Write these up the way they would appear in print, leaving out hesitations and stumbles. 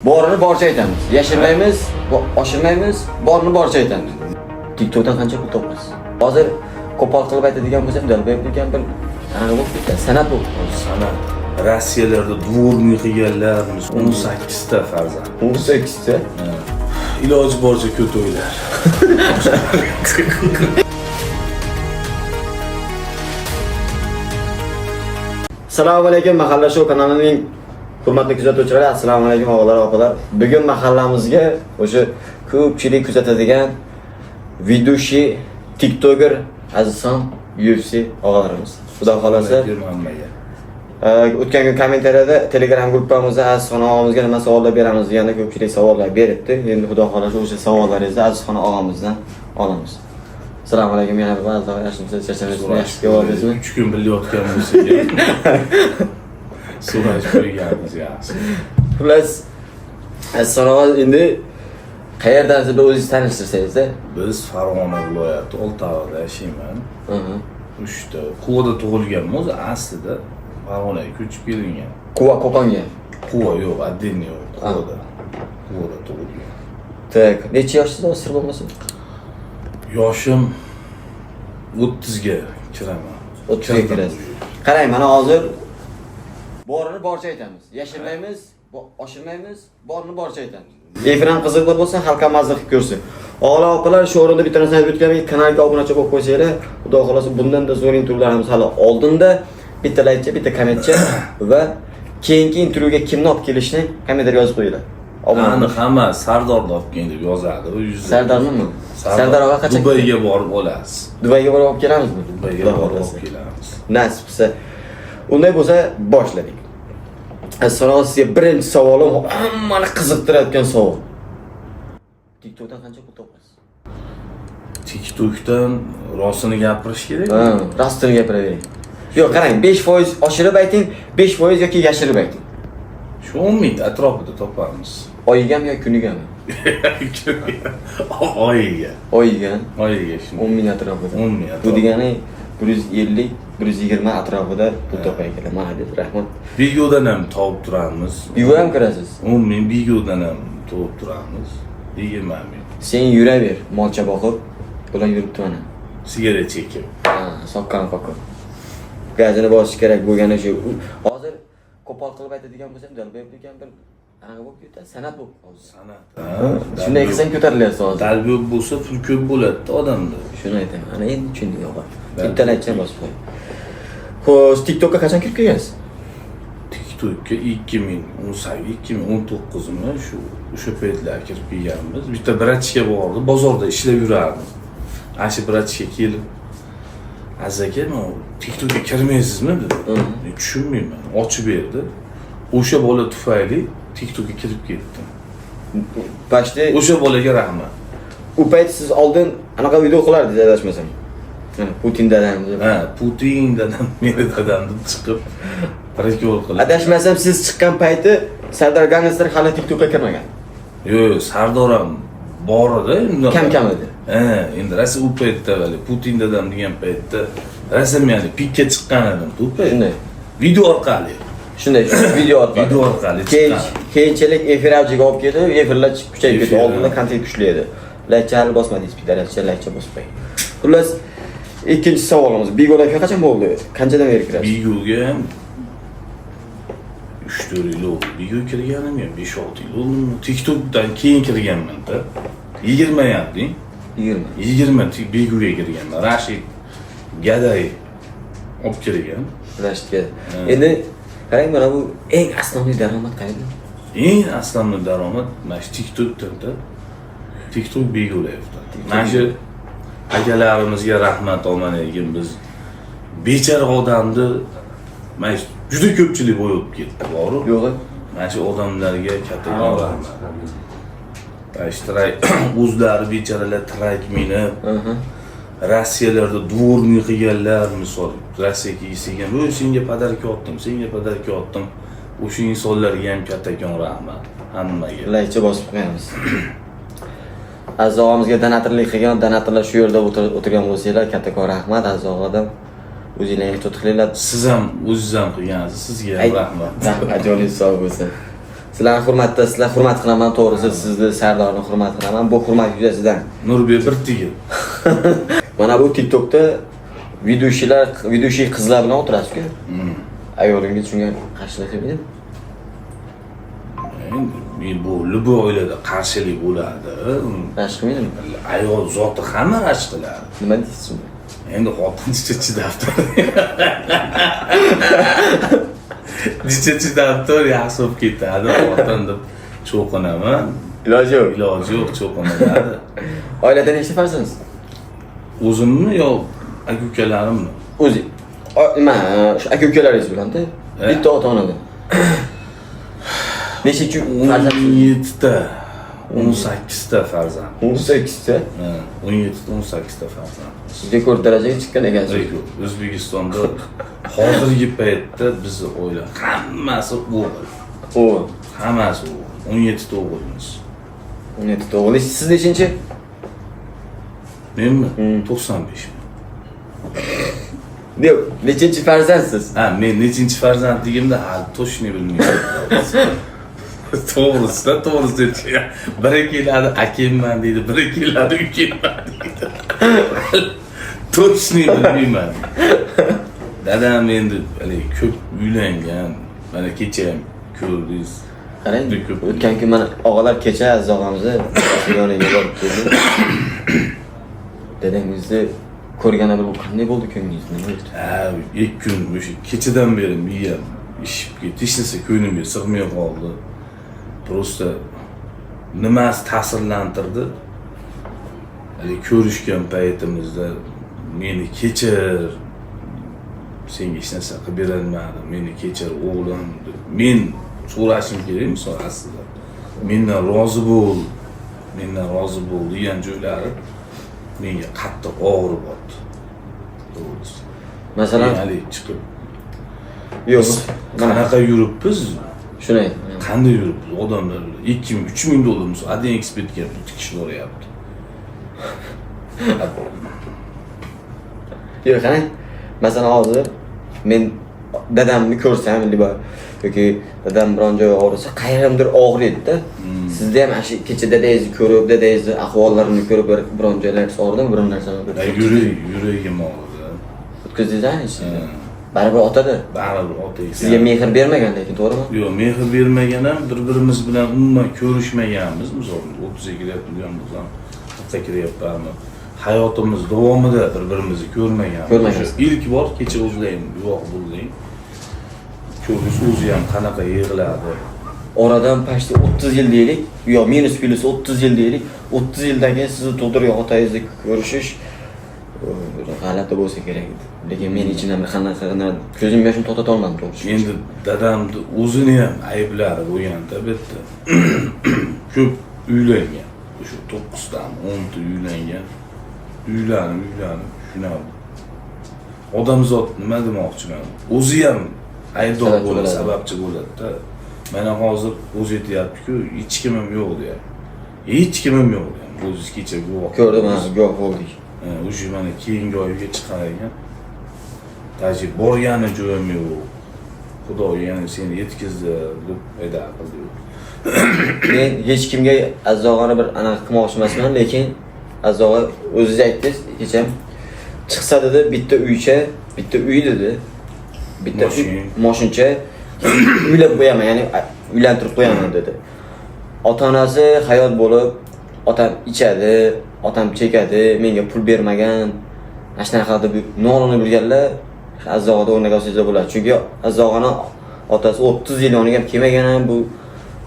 Borini boricha aytamiz. Yashirmaymiz, oshirmaymiz, borini boricha aytamiz. TikTokdan qancha pul topasiz? Hozir qo'pol qilib aytadigan bo'lsam, dalbayib degan bir qanaqa bo'lib ketdi? San'at bu. San'at. Rossiyalarda dvorni qilganlarimiz 18 ta farzand. 18 ta? Iloji boricha ko'p o'ylar. Assalomu alaykum, Mahalla Show kanalining hurmatli kuzatuvchilari, assalomu alaykum o'g'illar, opalar. Bugun mahallamizga o'sha ko'pchilik kuzatadigan videoshi, TikToker Azizxon UFC o'g'illarimiz. Xudo xolasa o'tgan kun kommentariyada Telegram gruppamizda Azizxon og'amizga nima savollar beramiz deganda ko'pchilik savollar beribdi. Endi xudo xolasa o'sha savollaringizni Azizxon og'amizdan olamiz. Assalomu alaykum, yana bir bor yaxshimisiz, charchamaysiz, yaxshi bo'lasizmi? 3 kun bilayotgan bo'lsak, so'rash qo'yganmiz yaxshi. Xullas, Azizxon og'a endi qayerdan siz o'zingizni tanishtirsangiz-da? Biz Farg'ona viloyati Oltiarada yashayman. 3 ta Quvada tug'ilganman, o'zi aslida Farg'onaga ko'chib kelingan. Quva Qo'qonga. Quva yo'q, Adden yo'q, Quvada. Quvada tug'ilgan. Tak, necha yoshsiz, sir bo'lmasa? Yoshim 30 ga kiraman. 30 ga kirasiz. Qarang, mana hozir borini boricha aytamiz. Yashirmaymiz, oshirmaymiz, borini boricha aytamiz. Efran qiziq bo'lsa, xalqqa mazza qilib ko'rsin. O'g'lar, opalar, shu o'rinda bitta narsani aytib o'tganman, kanalga obunachi bo'lib qo'ysanglar, xudo xolasa bundan-da zo'r intervyularimiz hali oldinda. Bitta laykcha, bitta kommentcha va keyingi intervyuga kimni olib kelishni kommentariyga yozib qo'yinglar. Aniq hamma Sardorni olib kelib deb yozadi. U yuzda. Sardarmi? Sardor og'a qachon? Dubayga borib olasiz. Dubayga borib olib kelamizmi? Dubayga borib olib kelamiz. Nasib bo'lsa. Unday bo'lsa boshladik. Assalomu sizga birinchi savolim hammani qiziqtirayotgan savol. TikTokdan qancha pul topasiz? TikTokdan rostini gapirish kerak. Ha, rostini gapiravering. Yo'q, qarang, 5% oshirib ayting, 5% yoki yashirib ayting. Shu 10 ming atrofida topamiz. Oyigami yoki kunigami? Oyiga. Oyiga. Oyiga shuni. 10 ming atrofida. 10 ming Bu degani 150, 120 atrofida pul topayotgan. Mahadib, rahmat. Videodan ham topib turamiz. Video ham kirasiz. 10 ming videodan ham topib turamiz. 20 ming. Sen yuraver, molcha boqib, bular yuribdi mana. Sigaret chekib. Ha, soqqan qoqib. Gazini bosish kerak bo'lgani shu. Hozir qo'pol qilib aytadigan bo'lsam, dalbayib degan bir qanaqa bo'lib ketadi? San'at bu. San'at. Shunday qilsang ko'tarilyapsiz hozir. Dalbayib bo'lsa pul ko'p bo'ladi odamda. Shuni aytaman. Ana endi tushundik og'a. Bitta laycha bosib qo'y. Xo'sh, TikTokka qachon kirib kelgansiz? TikTokka 2018-2019 shu o'sha paytlar kirib kelganmiz. Bitta bratchika bordi, bozorda ishlab yurardi. Ana shu bratchika kelib, "Azaka, men TikTokka kirmaysizmi?" dedi. Men tushunmayman. Ochib berdi. O'sha bola tufayli TikTokka kirib ketdim. Bashda O'sha bolaga rahmat. u payt siz oldin anaqa video qilardingiz, adashmasam. Putin dadam deb. Ha, Putin dadam, meni dadam deb chiqib rekord qildi. Adashmasam siz chiqqan payti Sardor Gangster hali TikTokka kirmagan. Yo'q, Sardor ham bor edi, Kam edi. Endi rasa u paytda vali Putin dadam degan paytda rasmiyani pikka chiqqan edim, u payt. Shunday. Video orqali. Shunday, video orqali. Video orqali chiqqan. Keyinchalik efir avjiga olib keldi, efirlar kuchayib ketdi. Oldinda kontent kuchli edi. Laycha hali bosmadingiz, bitta laycha bosib qo'ying. Xullas, ikkinchi savolimiz, Bigo Life qachon bo'ldi? Qanchadan beri kirasiz? Bigoga ham 3-4 yil oldu. Bigo kirganim ham 5-6 yil oldu. TikTokdan keyin kirganman-da. 20 yapding. 20 Bigoga kirganman. Rashid Gaday olib kirgan. Rashid Gaday. Endi qarang, mana bu eng asosiy daromad qayerda? Eng asosiy daromad mana shu TikTokda. TikTok Bigo Life'da. Mana shu akalarimizga rahmat olmaligim, biz bechara odamni mana juda ko'pchilik bo'yib ketdi, to'g'ri? Yo'q. Mana shu odamlarga katta rahmat. Ashtirak o'zlari bechoralar trak minib, Rossiyalarda dvorni qilganlar, misol Rossiyaga kelgan, "Bu senga podarka oldim, senga podarka oldim." O'sha insonlarga ham kattakon rahmat hammaga. Laycha bosib qo'yamiz. Aziz og'amizga donatorlik qilgan, donatorlar shu yerda o'tirgan bo'lsanglar, kattakon rahmat. Aziz og'adan o'zingizlarga ehtiyot qilinglar. Siz ham o'zingiz ham qilgansiz, sizga ham rahmat. Ajoyib sog' bo'lsin. Sizlarni hurmat qilaman, to'g'risi sizni Sardorni hurmat qilaman. Bu hurmat yuzasidan. Nurbek bir tigil. Mana bu TikTokda videoshi qizlar bilan o'tirasiz-ku. Ayolingiz shunga qarshilashdimi? Men bu любойlarda qarshilik bo'ladi. Qarshi qilmaydimi? Ayol zoti hamma qarshi qiladi. Nima deysiz? Endi xotincha chidabdi. Chidabdi yaxshi bo'lib ketadi. Xotin deb cho'qinaman. Iloji yo'q. Iloji yo'q cho'qinadi. Oilada nechta farzandsiz? O'zimmi yo aka-ukalarimmi? O'zi. Nima, shu aka-ukalaringiz bilan-da? Bitta ota-onadan. Nechta farzand? 17 ta, 18 ta farzand. 18 ta? 17 ta, 18 ta farzand. Rekord darajaga chiqqan ekansiz. Rekord. O'zbekistonda hozirgi paytda bizni oila hammasi o'g'il. O'g'il. Hammasi o'g'il. 17 ta o'g'ilmiz. 17 ta o'g'il. Siz nechinchi? Menmi? 95. Yo'q, nechinchi farzandsiz? Ha, men nechinchi farzandligimda hali to'shni bilmayman. To'g'risi aytgan. Biri keladi akimman deydi, biri keladi ukimman deydi. To'shni bilmayman. Dadam endi ko'p uylangan. Mana kecha ham ko'rdingiz. Qarang, o'tgan kun mana og'alar kecha aziz og'amizni yoniga borib keldi. Dadangizni ko'rgani bir qanday bo'ldi ko'nglingiz? Nima bo'ldi? Ha, 2 kun o'sha kechadan beri miyam ishib ketdi. Hech narsa ko'nglimga sig'may qoldi. Prosta nimasi ta'sirlantirdi? Ko'rishgan paytimizda meni kechir. Senga hech narsa qilib berolmadim. Meni kechir o'g'lim. Men so'rashim kerak misol aslida. Mendan rozi bo'l. Mendan rozi bo'l degan joylari menga qattiq og'rib o'tdi. To'g'risi. Masalan, hali chiqib yo'q. Qanaqa yuribmiz? Shuni Qanday yuribmiz? Odamlar 2,000-3,000 dollar misol adin ekspertga tikish boryapti. Yo'q, qarang. Masalan, hozir men dadamni ko'rsam, yoki dadam biron joy og'risa, qayerdir og'riydi-da. Sizda ham shu kecha dadangizni ko'rib, dadangizni ahvollarini ko'rib biron joylar og'ridimi, biron narsani yuragim og'ridi. O'tkazdingiz-a ishni? Baribir otada. Baribir ota ekan. Sizga mehr bermagan lekin, to'g'rimi? Yo'q, mehr bermagan ham bir-birimiz bilan umuman ko'rishmaganmiz. Misol 30 ga kiryapmiz ham, 40 ga kiryapmiz. Hayotimiz davomida bir-birimizni ko'rmaganmiz. İlk bor kecha o'zlayim, guvoh bo'lding. Ko'rish o'zi ham qanaqa yig'ladi. Oradan pashti 30 yil deylik, yo minus plus 30 yil deylik. 30 yildan keyin sizni tug'dirgan otangizni ko'rishish g'alati bo'lsa kerak edi. Lekin men ichimdan qanaqa ko'zim yoshim to'xtata olmadim to'g'risi. Endi dadamni o'zini ham ayblari bo'lganda bitta. Ko'p uylangan. O'sha 9 dan 10 ta uylangan. Uylanib shunday. Odamzod nima demoqchiman? O'zi ham aybdor bo'ladi, sababchi bo'ladi-da. Mana hozir o'zi aytayapti-ku, hech kimim yo'q deyapti. Hech kimim yo'q deyapti. O'zingiz kecha guvoh. Ko'rdim, guvoh bo'ldik. O'sha mana keyingi oyga chiqargan. Taji borgani joyim yo'q. Xudo yana seni yetkazdi deb aytadi. Men hech kimga Aziz og'ani bir anaqa qilmoqchi emasman, lekin Aziz og'a o'zingiz aytdingiz, kecha chiqsa dedi, bitta uycha, bitta uy dedi. Bitta mashincha uylab qo'yaman, ya'ni uylantirib qo'yaman dedi. Ota-onasi hayot bo'lib, otam ichadi, otam chekadi, menga pul bermagan. Mana shunaqa deb nolini bilganlar Aziz og'ada o'rnaga olsangiz bo'ladi. Chunki Aziz og'ani otasi 30 yil yoniga kelmagan, bu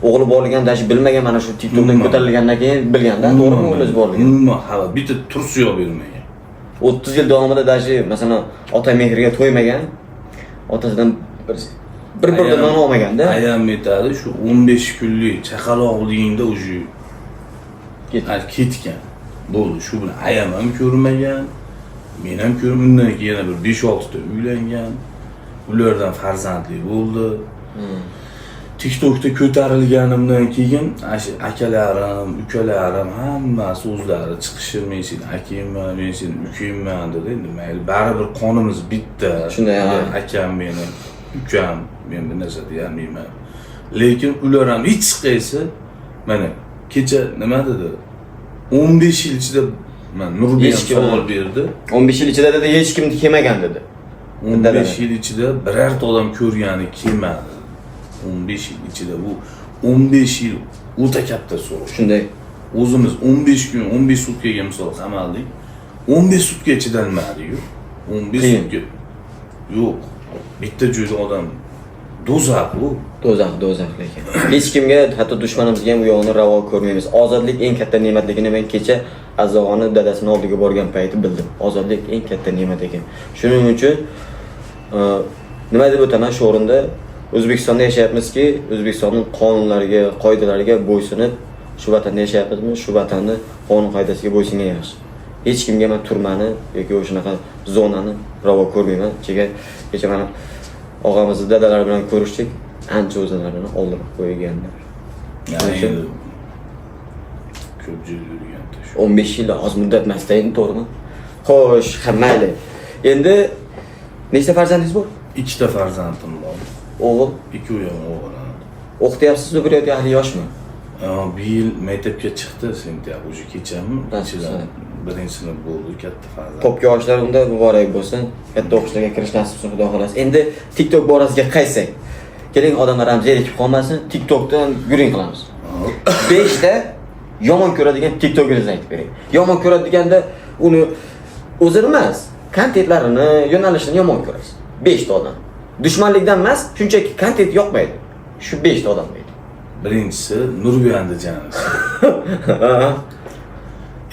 o'g'li borligini dashi bilmagan, mana shu TikTokdan ko'tarilgandan keyin bilganda, to'g'rimi o'g'lingiz borligini? Umuman hali bitta tursi yo'q bermagan. 30 yil davomida dashi masalan ota mehriga to'ymagan, otasidan bir non olmaganda. Ayam aytadi, shu 15 kunlik chaqaloqligingda o'sha ketgan. Bo'ldi, shu bilan ayam ham ko'rmagan. Men ham ko'rmadim, yana bir 5-6 ta uylangan. Ulardan farzandli bo'ldi. TikTokda ko'tarilganimdan keyin akalarim, ukalarim hammasi o'zlari chiqishib, men seni akangman, men seni ukangman dedi. Endi mayli, baribir qonimiz bitta. Shunday, akam meni, ukam, men bir narsa deyolmayman. Lekin ular ham hech qaysi mana kecha nima dedi? 15 yil ichida men Nurbiy ham savol berdi. 15 yil ichida dedi hech kim kelmagan dedi. 15 yil ichida birorta odam ko'rgani kelmadi. 15 yil ichida bu 15 yil o'ta katta so'roq. Shunday. O'zimiz 15 kun, 15 sutkaga misol qamaldik. 15 sutka chidalmadi-yu. 15 sutka. Yo'q. Bitta joyda odam do'zax bu. Do'zax lekin. Hech kimga, hatto dushmanimizga ham u yo'g'ini ravo ko'rmaymiz. Ozodlik eng katta ne'matligini men kecha Azog'oni dadasining oldiga borgan payti bildim. Ozodlik eng katta ne'mat ekan. Shuning uchun nima deb o'taman shu o'rinda O'zbekistonda yashayapmizki, O'zbekistonning qonunlariga, qoidalariga bo'ysunib, shu vatanda yashayapmizmi, shu vatanning qonun qoidasiga bo'ysungan yaxshi. Hech kimga men turmani yoki o'shunaqa zonani ravo ko'rmayman. Kecha mana og'amizni dadalari bilan ko'rishdik, ancha o'zlarini oldirib qo'yganlar. Ya'ni ko'p joy yurganda shu. 15 yil oz muddat emasdaymi, to'g'rimi? Xo'sh, mayli. Endi nechta farzandingiz bor? 2 ta farzandim bor. O'g'il, 2 o'g'il. o'qityapsizmi, bir yoki yoshmi? Bir yil maktabga chiqdi, sentyabr уже kechami, ichidan birinchi sinf bo'ldi, katta farzand. To'pga yoshlar unda muborak bo'lsin. Katta o'qishlarga kirish nasib bo'lsin, xudo xolasa. Endi TikTok borasiga qaytsak. Keling, odamlar ham zerikib qolmasin, TikTokdan yuring qilamiz. 5 ta yomon ko'radigan TikTokeringizni aytib bering. Yomon ko'radi deganda uni o'zini emas, kontentlarini, yo'nalishini yomon ko'rasiz. 5 ta odam. Dushmanlikdan emas, shunchaki kontent yoqmaydi. Shu 5 ta odam deydi. Birinchisi Nurbiy Andijonov.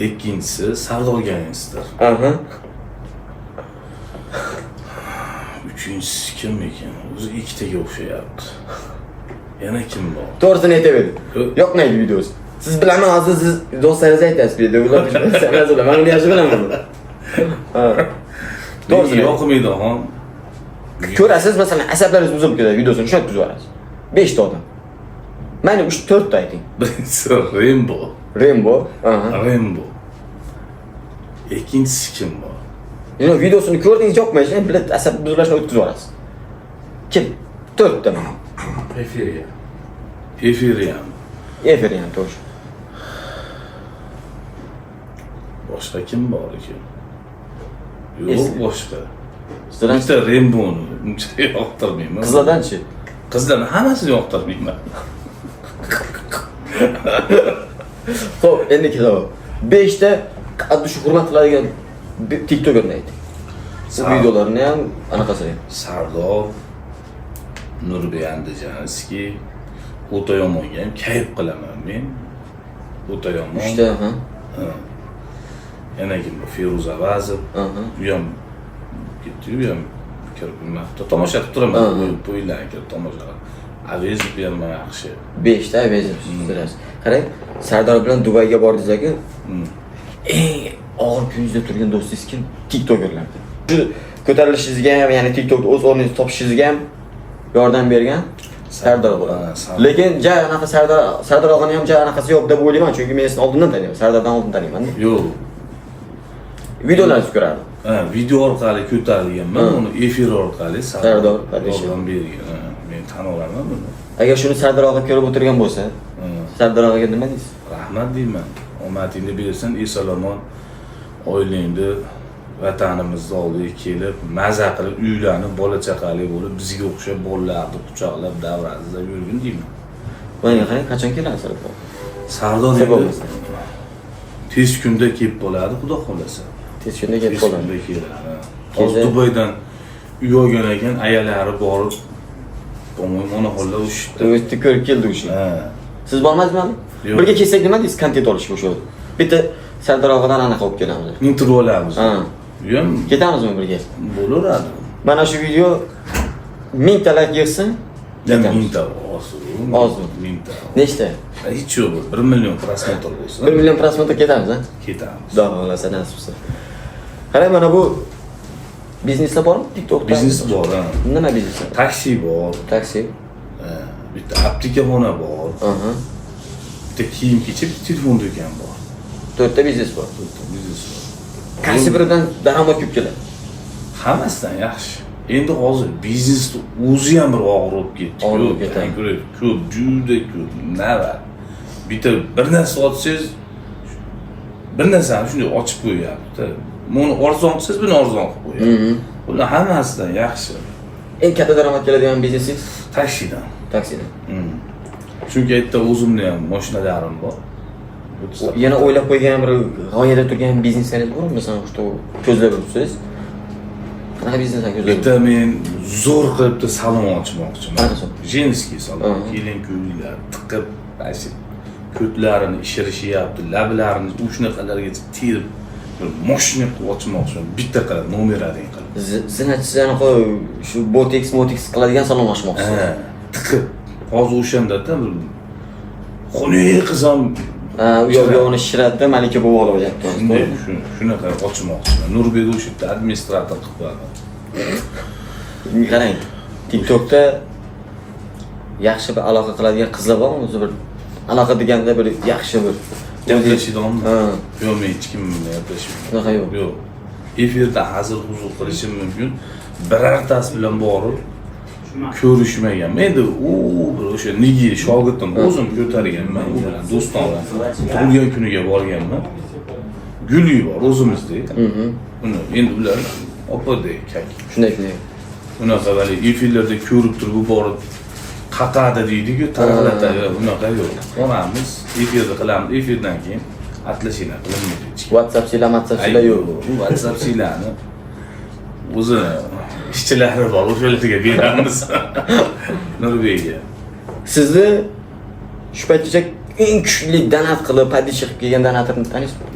Ikkinchisi Sardor Gangster. Aha. Uchinchisi kim ekan? O'zi ikkitaga o'xshayapti. Yana kim bor? To'g'risini aytaverdim. Yoqmaydi videosi. Siz bilaman, hozir siz do'stlaringiz aytasiz bu yerda. Ular bilmaysiz, men uni yaxshi bilaman. Ha. To'g'risini yoqmaydi, ha. Ko'rasiz, masalan, asablaringiz buzilib ketadi, videosini shunday tuzib yuborasiz. 5 ta odam. Mana 3-4 ta ayting. Birinchisi Rainbow. Aha. Rainbow. Ikkinchisi kim bor? Yine videosunu ko'rdingiz, yoqmaydi, bilet asab buzilishni o'tkazib yuborasiz. Kim? 4 ta. Efirian. Efirian to'g'ri. Boshqa kim bor ekan? Yo'q, boshqa. Sizlardan Bitta Rainbow'ni uncha yoqtirmayman. qizlardan-chi? Qizlarni hammasini yoqtirmayman. Xo'p, endi kelaver. 5 ta qaddi shu hurmat qiladigan TikTokerni ayting. Bu videolarini ham anaqasi. Sardor, Nurbiy Andijonovskiy, o'ta yomonga ham kayf qilaman men. O'ta yomon. 3 ta, ha. Yana kim bu? Feruza Vazib. Aha. U ham ketdi, u ham kirib tomosha qilib turaman. To'ylarga kirib tomosha qilib. Avezib ham yaxshi. 5 ta avezib sizlar. Qarang, Sardor bilan Dubayga bordingiz-ku. Eng og'ir kuningizda turgan do'stingiz kim? TikTokerlardan. Shu ko'tarilishingizga ham, ya'ni TikTokda o'z o'rningizni topishingizga ham yordam bergan Sardor bo'ladi. Lekin anaqa Sardor og'ani ham anaqasi yo'q deb o'ylayman, chunki men sizni oldindan taniyman. Sardordan oldin taniyman. Yo'q. Videolaringizni ko'rardim. Video orqali ko'tarilganman, uni efir orqali Sardor bergan. Men tan olaman buni. Agar shuni Sardor og'a ko'rib o'tirgan bo'lsa, Sardor og'aga nima deysiz? Rahmat deyman. Omadingni bersin, esalomon oilangni vatanimizda oldiga kelib, maza qilib, uylanib, bola chaqali bo'lib, bizga o'xshab bolalarni quchoqlab, davranizda yurgin deyman. Menga qarang, qachon kelasiz? Sardor tez kunda kelib bo'ladi, xudo xolasa. Tez kunda kelib bo'ladi. Hozir Dubaydan uy olgan ekan, ayalari borib, ona xolla o'shdi. O'tdi ko'rib keldi o'sha. Siz bormaysizmi? Birga kelsak nima deysiz, kontent olishga o'sha. Bitta Sardor og'adan anaqa olib kelamiz. Intervyu olamiz. Ha. Uyam ketamizmi birga? Bo'laveradi. Mana shu video 1000 ta like yig'sin, 1000 ta ozmi? 1000 ta. Nechta? Hech yo'q, 1 million prosmotr bo'lsa. 1 million prosmotr ketamiz, ha? Ketamiz. Xudo xolasa nasib bo'lsa. Qarang, mana bu bizneslar bormi? TikTokda. Biznes bor, ha. Nima biznes? Taksi bor. Taksi. Bitta aptekaxona bor. Aha. Bitta kiyim-kechak, telefon do'koni bor. 4 ta biznes bor. Biznes bor. Qaysi biridan daromad ko'p keladi? Hammasidan yaxshi. Endi hozir biznesni o'zi ham bir og'ir bo'lib ketdi. Og'ir ketadi. Ko'p, juda ko'p. Nima? Bitta bir narsa olsangiz bir narsani shunday ochib qo'yapti. Buni arzon qilsangiz buni arzon qilib qo'yadi. Bular hammasidan yaxshi. Eng katta daromad keladigan biznesingiz Taksidan. taksidan. Chunki aytda o'zimni ham mashinalarim bor. Yana o'ylab qo'ygan bir g'oyada turgan biznesingiz bormi? Masalan, shu ko'zlab turibsiz. Qanaqa biznesdan ko'zlab? Bitta men zo'r qilib salon ochmoqchiman. Qanaqa? Jenskiy salon. Kelin-kuylar tiqib, ashi ko'tlarini ishirishyapti, lablarini u shunaqalargacha terib bir mashina qilib ochmoqchiman. Bitta qilib nomerlaring qilib. Zinatchilarni shu botex qiladigan salon ochmoqchisiz. Tiqib. Hozir o'shanda-da xunuk qizim u yoqqa uni shiratda malika bo'lib olyapti. Shunaqa ochmoqchiman. Nurbek o'sha yerda administrator qilib qo'yadi. Qarang, TikTokda yaxshi bir aloqa qiladigan qizlar bormi? O'zi bir aloqa deganda bir yaxshi bir gaplashadiganmi? Yo'q, men hech kim bilan gaplashmayman. Unaqa yo'q. Yo'q. Efirda hazil huzur qilishim mumkin. Birortasi bilan borib ko'rishmagan. Endi u bir o'sha nigi shogirdim o'zim ko'targanman. U bilan do'stona tug'ilgan kuniga borganman. Guli bor o'zimizda. Uni endi ular opadek kak. Shunday qilyapti. Unaqa vali efirlarda ko'rib turib borib qaqada deydi-ku, tarqalatadi. Unaqa yo'q. Boramiz, efirda qilamiz. Efirdan keyin atlashina qilinmaydi. WhatsApp yo'q. WhatsApp-chilarni o'zi ishchilari bor, o'shalarga beramiz. Nurbekga. Sizni shu paytgacha eng kuchli donat qilib, padishga qilib kelgan donatorni taniysizmi?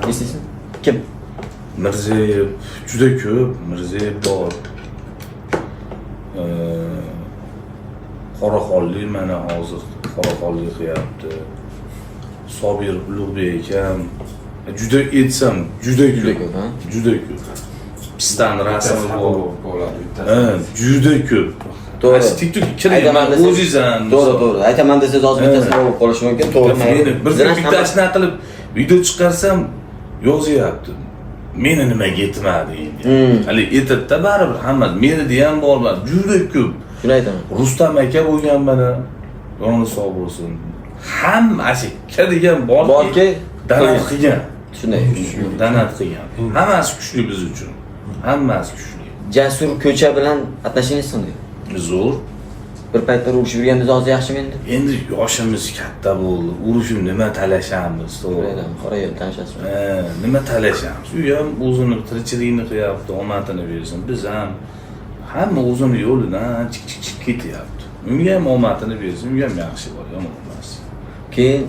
Eslaysizmi? Kim? Mirzayev juda ko'p, Mirzayev bor. Qoraqollik mana hozir qoraqollik qilyapti. Sobir Ulug'bek ham juda etsam, juda ko'p. Juda ko'p. Pistan rasmi bo'ladi. Juda ko'p. To'g'ri. TikTok kirayman o'zingizdan. To'g'ri. Aytaman desangiz hozir bittasi bo'lib qolishi mumkin. To'g'ri. Meni bir bittasini qilib video chiqarsam yozyapti. Meni nimaga yetmadi endi. Hali aytadi-da baribir hamma meni ham borlar. Juda ko'p. Shuni aytaman. Rustam aka bo'lgan mana. Yoni sog' bo'lsin. Hamma aka degan borki, danat qilgan. Shunday. Danat qilgan. Hammasi kuchli biz uchun. Hammasi kuchli. Jasur ko'cha bilan qatnashingiz qanday? Zo'r. Bir paytlar urushib yurganda hozir yaxshimi endi? Endi yoshimiz katta bo'ldi. Urushib nima talashamiz, to'g'ri. Qora yer tanishasizmi? Nima talashamiz? U ham o'zini tirikchiligini qilyapti, omadini bersin. Biz ham hamma o'zini yo'lidan chik ketyapti. Unga ham omadini bersin, unga ham yaxshi bor, yomon emas. Keyin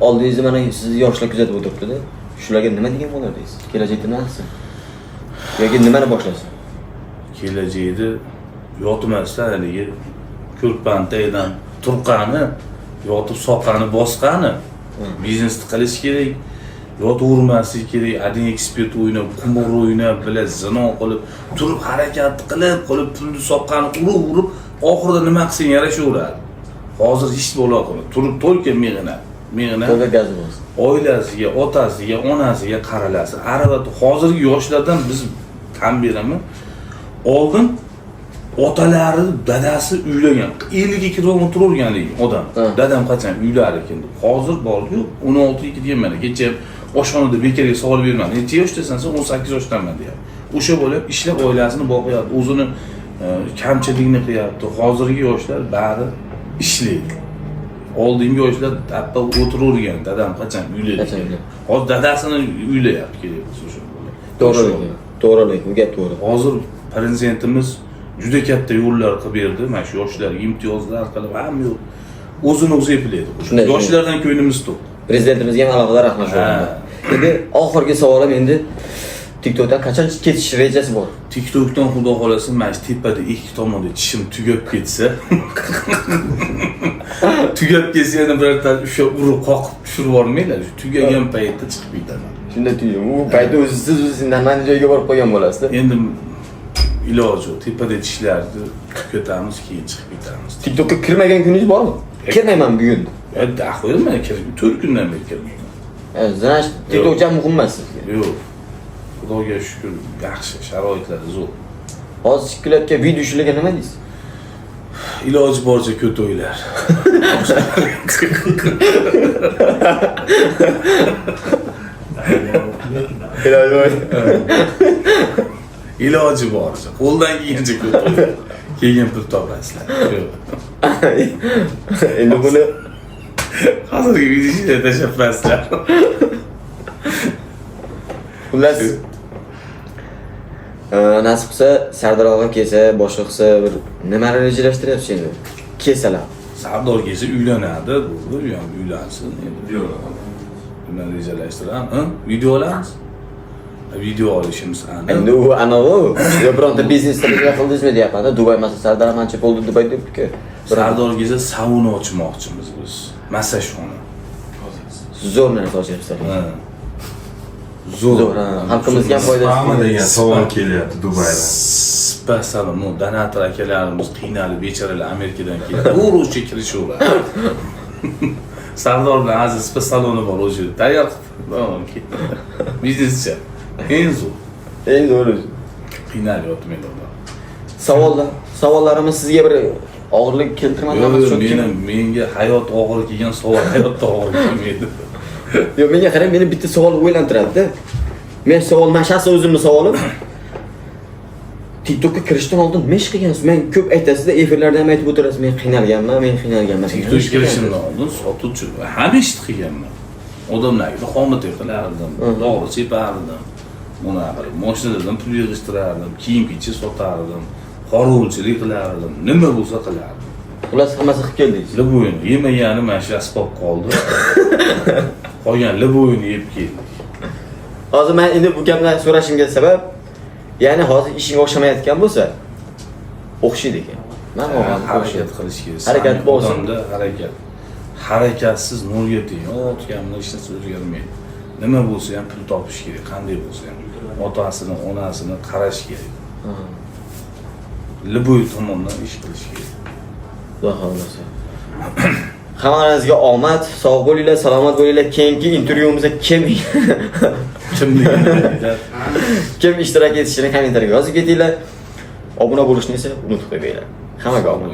oldingizda mana sizni yoshlar kuzatib o'tiribdi-da. Shularga nima degan bo'lardingiz? Kelajakda nima qilsin? Yoki nimani boshlasin? Kelajakda yotmasdan haligi ko'rpantaydan turqani, yotib soqqani bosqani biznesni qilish kerak. Yotavermaslik kerak, adin ekspert o'ynab, qumur o'ynab, bilan zino qilib, turib harakat qilib, pulni soqqani urib, oxirida nima qilsang yarashaveradi. Hozir hech bo'la qoladi. Turib to'lka mehnat. To'lka gazi bo'lsin. Oilasiga, otasiga, onasiga qaralasi. Albatta hozirgi yoshlardan biz tan beraman. Oldin otalari, dadasi uylagan, 50 kilometr o'rganlik odam. Dadam qachon uylar ekan. Hozir bordi-yu, 16 degan mana kecha oshxonada bekarga savol berman. Necha yoshdasan sen? 18 yoshdaman deyapti. O'sha bola ishlab oilasini boqyapti, o'zini kamchilikni qilyapti. Hozirgi yoshlar bari ishlaydi. Oldingi yoshlar tappa o'tiravergan. Dadam qachon uylaydi? Hozir dadasini uylayapti kerak o'sha bola. To'g'ri, bu gap to'g'ri. Hozir prezidentimiz juda katta yo'llar qilib berdi. Mana shu yoshlarga imtiyozlar qilib, hamma yo'l o'zini o'zi eplaydi. Yoshlardan ko'nglimiz to'q. Prezidentimizga ham alohida rahmat shularga. Endi oxirgi savolim endi TikTokdan qachon ketish rejasi bor? TikTokdan xudo xolasa mana tepada ikki tomonda tishim tugab ketsa, tugab ketsa yana birorta o'sha urib qoqib tushirib yubormaylar. Tugagan paytda chiqib ketaman. Shunda tuyum. U paytda siz zindan joyga borib qo'ygan bo'lasiz-da. Endi iloji yo'q. Tepada tishlarni ko'tamiz, keyin chiqib ketamiz. TikTokka kirmagan kuningiz bormi? Kirmayman bugun. Daxo'yman, 4 kundan beri kirmayman. Zinash TikTokcha muhim emas sizga. Yo'q. Xudoga shukr, yaxshi sharoitlar zo'r. Hozir chiqilayotgan video ishlarga nima deysiz? Iloji boricha ko'p o'ylar. Iloji boricha qo'ldan kelgancha ko'p o'ylar. Keyin pul topasizlar. Endi buni Hozirgi videoda tashabbuslar. xullas nasib qilsa Sardor og'a kelsa, boshqa qilsa bir nimani rejalashtiryapsiz endi? Kelsalar. Sardor kelsa uylanadi, bu ham uylansin endi. Buni rejalashtiram, videolarimiz. Video olishimiz aniq. Endi u anavi, yo bironta biznesda reja qildingizmi deyapman-da. Dubay masalan Sardor mancha bo'ldi Dubay debdi-ku. Sardor kelsa sauna ochmoqchimiz biz. Massajxona. Zo'r narsa ochyapsizlar. Zo'r. Xalqimizga ham foydasi. Spama degan savol kelyapti Dubaydan. Spa saloni, donator akalarimiz qiynalib bechoralar Amerikadan keladi. To'g'ri kirishaveradi. Sardor bilan aziz spa saloni bor o'sha. Tayyor. Bizneschi. Eng zo'r. Eng zo'ri. Qiynalyapti men ular. Savollarimiz sizga bir og'irlik keltirmadimi? Menga hayot og'ir kelgan savol hayotda og'ir kelmaydi. Yo, menga qarang, meni bitta savol o'ylantiradi-da. Men savolman, shaxsan o'zimning savolim. TikTokka kirishdan oldin nima ish qilgansiz? Men ko'p aytasizda, efirlarda ham aytib o'tirasiz, men qiynalganman. TikTokka kirishimdan oldin sotuvchi, hamma ishni qilganman. Odamlarga xomut qilardim, dori separdim. Buna qilib, mashinadan pul yig'ishtirardim, kiyim-kechak sotardim, qorovulchilik qilardim, nima bo'lsa qilardim. Xullas hammasi qilib keldingiz. Libo'yin yemagani mana shu asbob qoldi. Qolgan libo'yini yeb keldik. Hozir men endi bu gaplarni so'rashimga sabab, ya'ni hozir ishing o'xshamayotgan bo'lsa, o'xshaydi ekan. Men harakat qilish kerak. Harakat bo'lsin. Odamda harakat. Harakatsiz nurga teng. Otganni hech narsa o'zgarmaydi. Nima bo'lsa ham pul topish kerak, qanday bo'lsa ham. Otasini, onasini qarash kerak. Libo'y tomondan ish qilish kerak. Xudo xolasa. Hammangizga omad, sog' bo'linglar, salomat bo'linglar. Keyingi intervyumizda kim ishtirok etishini kommentariyga yozib ketinglar. Obuna bo'lishni esa unutib qo'ymanglar. Hammaga omad.